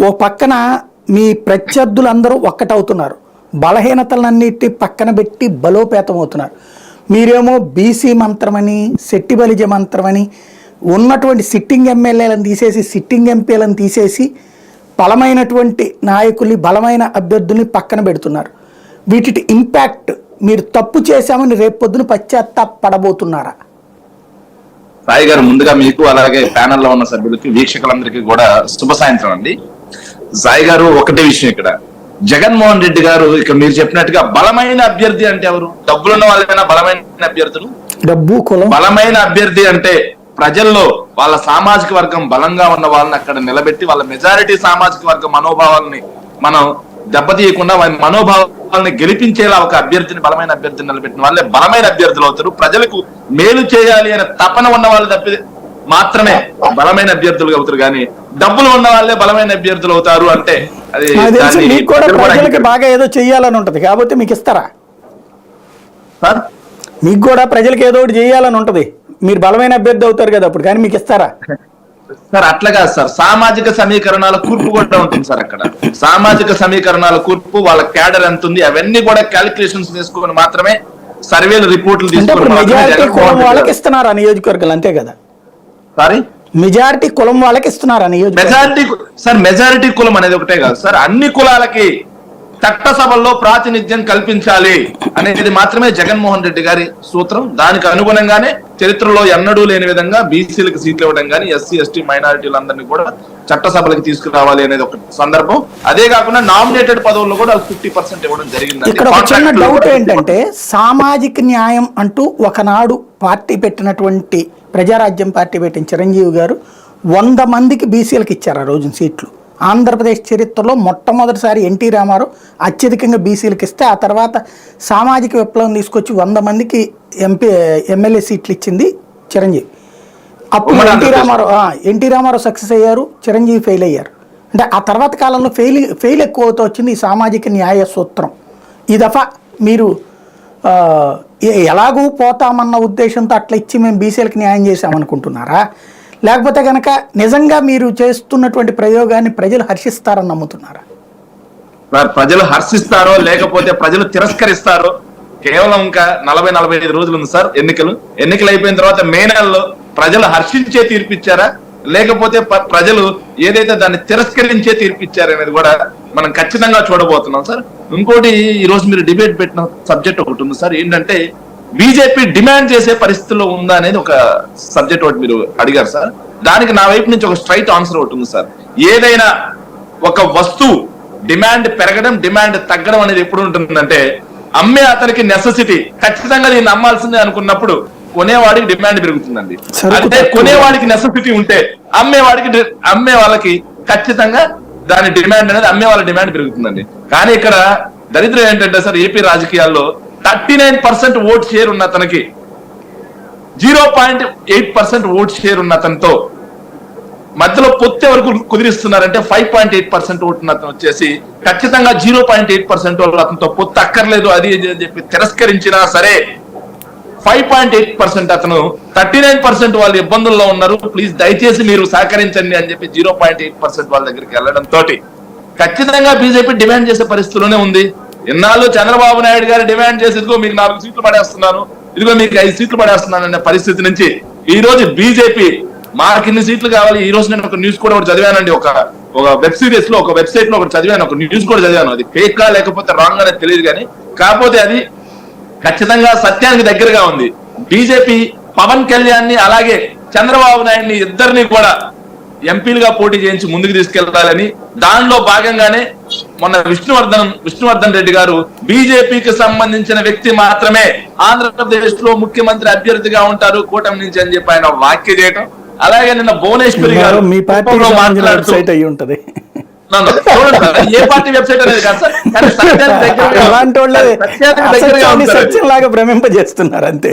ఓ పక్కన మీ ప్రత్యర్థులందరూ ఒక్కటవుతున్నారు, బలహీనతలన్నిటి పక్కన పెట్టి బలోపేతం అవుతున్నారు. మీరేమో బీసీ మంత్రమని, శెట్టి బలిజ మంత్రమని, ఉన్నటువంటి సిట్టింగ్ ఎమ్మెల్యేలను తీసేసి సిట్టింగ్ ఎంపీలను తీసేసి బలమైనటువంటి నాయకుల్ని, బలమైన అభ్యర్థుల్ని పక్కన పెడుతున్నారు. వీటి ఇంపాక్ట్ మీరు తప్పు చేశామని రేపు పొద్దున పశ్చాత్తాపడబోతున్నారా? సాయి గారు, ముందుగా మీకు అలాగే ప్యానెల్లో ఉన్న సభ్యులకి, వీక్షకులందరికీ కూడా శుభ సాయంత్రం అండి. సాయి గారు, ఒకటే విషయం, ఇక్కడ జగన్మోహన్ రెడ్డి గారు ఇక మీరు చెప్పినట్టుగా బలమైన అభ్యర్థి అంటే ఎవరు? డబ్బులున్న వాళ్ళైనా బలమైన అభ్యర్థులు? డబ్బు కులం. బలమైన అభ్యర్థి అంటే ప్రజల్లో వాళ్ళ సామాజిక వర్గం బలంగా ఉన్న వాళ్ళని అక్కడ నిలబెట్టి వాళ్ళ మెజారిటీ సామాజిక వర్గ మనోభావాలని మనం దెబ్బతీయకుండా వాళ్ళ మనోభావాలని గెలిపించేలా ఒక అభ్యర్థిని, బలమైన అభ్యర్థిని నిలబెట్టిన వాళ్ళే బలమైన అభ్యర్థులు అవుతారు. ప్రజలకు మేలు చేయాలి అనే తపన ఉన్న వాళ్ళు తప్పి మాత్రమే బలమైన అభ్యర్థులు అవుతారు. కానీ డబ్బులు ఉన్న వాళ్ళే బలమైన అభ్యర్థులు అవుతారు అంటే అది ప్రజలకి బాగా ఏదో చెయ్యాలని ఉంటది కాబట్టి మీకు ఇస్తారా? సార్, మీకు కూడా ప్రజలకు ఏదో ఒకటి చేయాలని ఉంటది, మీరు బలమైన అభ్యర్థి అవుతారు కదా అప్పుడు, కానీ మీకు ఇస్తారా? సార్, అట్లా కాదు సార్. సామాజిక సమీకరణాల కూర్పు కూడా ఉంటుంది సార్. అక్కడ సామాజిక సమీకరణాల కూర్పు, వాళ్ళ క్యాడర్ ఎంత ఉంది, అవన్నీ కూడా క్యాలిక్యులేషన్స్ చేసుకుని మాత్రమే సర్వేలు, రిపోర్ట్లు తీసుకుని మెజారిటీ కులం వాళ్ళకి ఇస్తున్నారా నియోజకవర్గాలు? అంతే కదా సారీ, మెజారిటీ కులం వాళ్ళకి ఇస్తున్నారా నియోజకవర్గం? మెజారిటీ కులం అనేది ఒకటే కాదు సార్, అన్ని కులాలకి చట్టసభల్లో ప్రాతినిధ్యం కల్పించాలి అనేది మాత్రమే జగన్మోహన్ రెడ్డి గారి సూత్రం. దానికి అనుగుణంగానే చరిత్రలో ఎన్నడూ లేని విధంగా బీసీలకు సీట్లు ఇవ్వడం కానీ, ఎస్సీ ఎస్టీ మైనారిటీలందరినీ కూడా చట్టసభలకు తీసుకురావాలి అనేది ఒక సందర్భం. అదే కాకుండా నామినేటెడ్ పదవుల్లో కూడా 50% ఇవ్వడం జరిగింది. ఇక్కడ ఒక చిన్న డౌట్ ఏంటంటే, సామాజిక న్యాయం అంటూ ఒకనాడు పార్టీ పెట్టినటువంటి ప్రజారాజ్యం పార్టీ పెట్టిన చిరంజీవి గారు 100 మందికి బీసీలకు ఇచ్చారు ఆ రోజున సీట్లు. ఆంధ్రప్రదేశ్ చరిత్రలో మొట్టమొదటిసారి ఎన్టీ రామారావు అత్యధికంగా బీసీలకు ఇస్తే, ఆ తర్వాత సామాజిక విప్లవం తీసుకొచ్చి 100 మందికి ఎమ్మెల్యే సీట్లు ఇచ్చింది చిరంజీవి. అప్పుడు ఎన్టీ రామారావు సక్సెస్ అయ్యారు, చిరంజీవి ఫెయిల్ అయ్యారు. అంటే ఆ తర్వాత కాలంలో ఫెయిల్ ఎక్కువ అవుతూ వచ్చింది ఈ సామాజిక న్యాయ సూత్రం. ఈ దఫా మీరు ఎలాగూ పోతామన్న ఉద్దేశంతో అట్లా ఇచ్చి మేము బీసీలకు న్యాయం చేశామనుకుంటున్నారా? లేకపోతే కనుక నిజంగా మీరు చేస్తున్నటువంటి ప్రయోగాన్ని ప్రజలు హర్షిస్తారని నమ్ముతున్నారా? ప్రజలు హర్షిస్తారో లేకపోతే ప్రజలు తిరస్కరిస్తారో కేవలం ఇంకా 40-45 రోజులు ఉంది సార్. ఎన్నికలు అయిపోయిన తర్వాత మే నెలలో ప్రజలు హర్షించే తీర్పిచ్చారా, లేకపోతే ప్రజలు ఏదైతే దాన్ని తిరస్కరించే తీర్పిచ్చారు అనేది కూడా మనం ఖచ్చితంగా చూడబోతున్నాం సార్. ఇంకోటి, ఈ రోజు మీరు డిబేట్ పెట్టిన సబ్జెక్ట్ ఒకటి ఉంది సార్. ఏంటంటే బీజేపీ డిమాండ్ చేసే పరిస్థితుల్లో ఉందా అనేది ఒక సబ్జెక్ట్ ఒకటి మీరు అడిగారు సార్. దానికి నా వైపు నుంచి ఒక స్ట్రైట్ ఆన్సర్ ఒకటి ఉంది సార్. ఏదైనా ఒక వస్తువు డిమాండ్ పెరగడం, డిమాండ్ తగ్గడం అనేది ఎప్పుడు ఉంటుందంటే, అమ్మే అతనికి నెసెసిటీ, ఖచ్చితంగా దీన్ని అమ్మాల్సిందే అనుకున్నప్పుడు కొనేవాడికి డిమాండ్ పెరుగుతుందండి. అంటే కొనేవాడికి నెసెసిటీ ఉంటే అమ్మే వాళ్ళకి ఖచ్చితంగా దాని డిమాండ్ అనేది, అమ్మే వాళ్ళ డిమాండ్ పెరుగుతుందండి. కానీ ఇక్కడ దరిద్రం ఏంటంటే సార్, ఏపీ రాజకీయాల్లో 39% ఓట్ షేర్ ఉన్న అతనికి 0.8% ఓట్ షేర్ ఉన్న అతనితో మధ్యలో పొత్తు వరకు కుదిరిస్తున్నారంటే 5.8% ఓటు ఉన్న అతను వచ్చేసి ఖచ్చితంగా 0.8% వాళ్ళు అతనితో పొత్తు అక్కర్లేదు అది అని చెప్పి తిరస్కరించినా సరే 5.8% అతను 39% వాళ్ళు ఇబ్బందుల్లో ఉన్నారు, ప్లీజ్ దయచేసి మీరు సహకరించండి అని చెప్పి 0.8% వాళ్ళ దగ్గరికి వెళ్ళడం తోటి ఖచ్చితంగా బీజేపీ డిమాండ్ చేసే పరిస్థితిలోనే ఉంది. ఇన్నాళ్ళు చంద్రబాబు నాయుడు గారు డిమాండ్ చేసి, ఇదిగో మీకు 4 సీట్లు పడేస్తున్నాను, ఇదిగో మీకు 5 సీట్లు పడేస్తున్నాను అనే పరిస్థితి నుంచి ఈ రోజు బీజేపీ మాకు ఇన్ని సీట్లు కావాలి. ఈ రోజు నేను ఒక న్యూస్ కూడా ఒకటి చదివానండి, ఒక వెబ్ సిరీస్ లో, ఒక వెబ్సైట్ లో ఒకటి చదివాను, ఒక న్యూస్ కూడా చదివాను. అది ఫేక్ లేకపోతే రాంగ్ అనేది తెలియదు కానీ, కాకపోతే అది ఖచ్చితంగా సత్యానికి దగ్గరగా ఉంది. బీజేపీ పవన్ కళ్యాణ్ ని అలాగే చంద్రబాబు నాయుడిని ఇద్దరిని కూడా ఎంపీలుగా పోటీ చేయించి ముందుకు తీసుకెళ్లాలని, దానిలో భాగంగానే మొన్న విష్ణువర్ధన్ రెడ్డి గారు బీజేపీకి సంబంధించిన వ్యక్తి మాత్రమే ఆంధ్రప్రదేశ్ లో ముఖ్యమంత్రి అభ్యర్థిగా ఉంటారు కూటమి నుంచి అని చెప్పి ఆయన వ్యాఖ్య చేయటం, అలాగే నిన్న భువనేశ్వరి గారు మీ పార్టీలో మాట్లాడుతూ ఉంటది, ఏ పార్టీ వెబ్సైట్ అనేది కాదు సార్, అలాంటి వాళ్ళే సత్యం లాగా భ్రమింపజేస్తున్నారు అంతే.